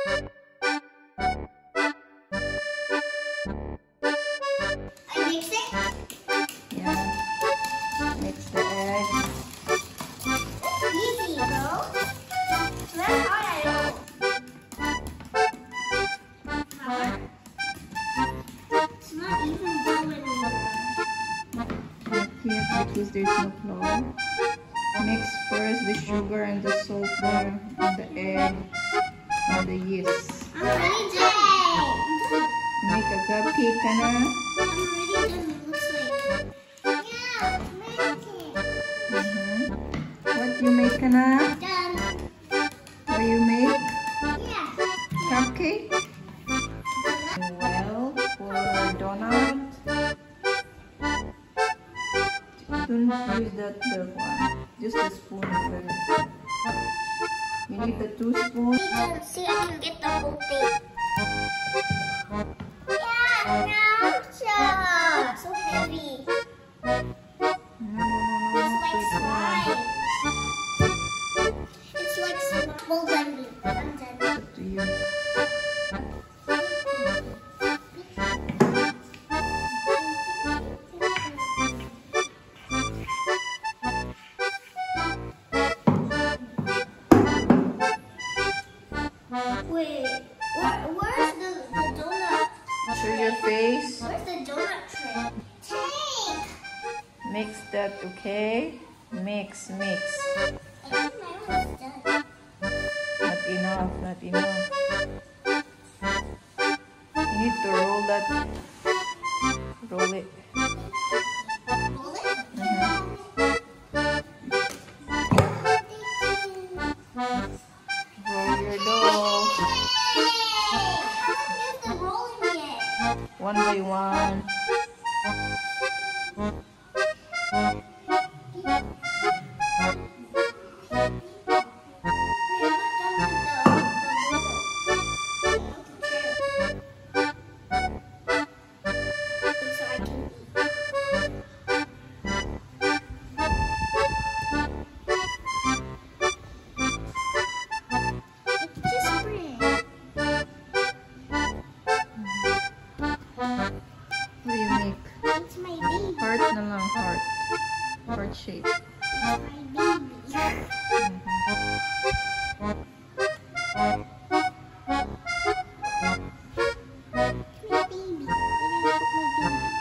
I mix it? Yeah. Mix the egg. Easy, bro. It's not hard at all. Hard? It's not even dough anymore. Not yet because there's no flour. Mix first the sugar and the salt there, and the egg, and the yeast. I'm already done. Make a cupcake ka na. I'm already done, it looks like. Yeah, make it. What you make ka na? Done. What you make? Yeah. Cupcake? Well, for donut, don't use that the one. Just a spoon of it. You need the 2 spoons. See, I can get the whole thing. Yeah, no, so heavy. No, It's like wait, slime. It's like slime. Well done, I'm done. up to you. Wait, where's the donut? Show your face. Where's the donut tray? Take! Mix that, okay? Mix. I think my one's done. Not enough, not enough. You need to roll that. Roll it. Roll it? Roll your dough. Here's the rolling yet. One by one. What do you make? It's my baby. Heart na lang, heart. Heart shape. It's my baby. My baby. Where did I put my baby?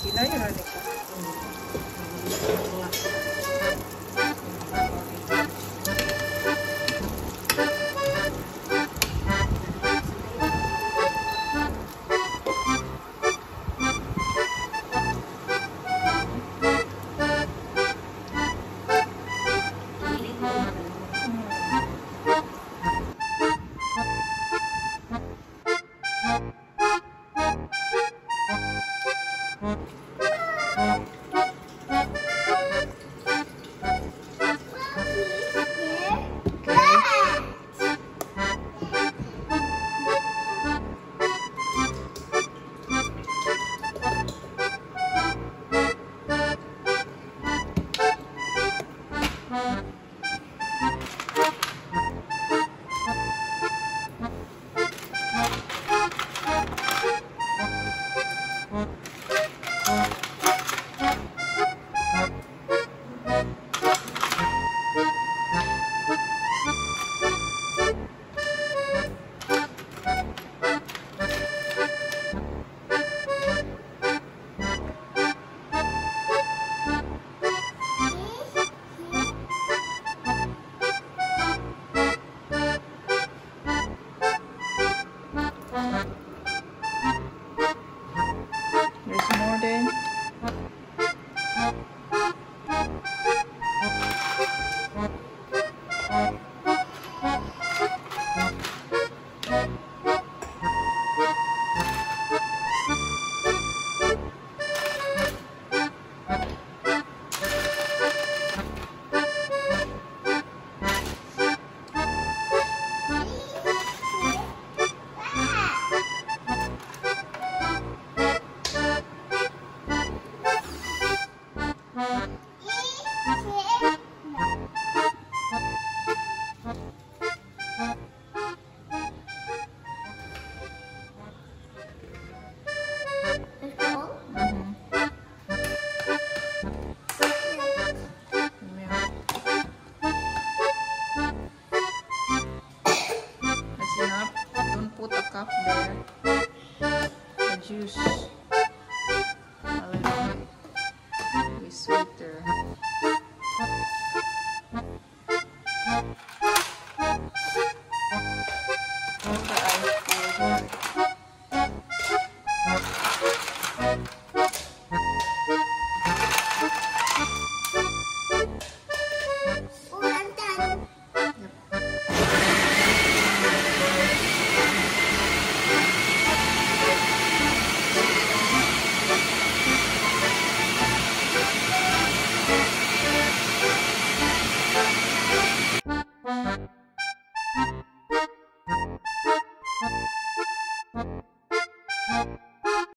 Gila yun ulit ka. juice.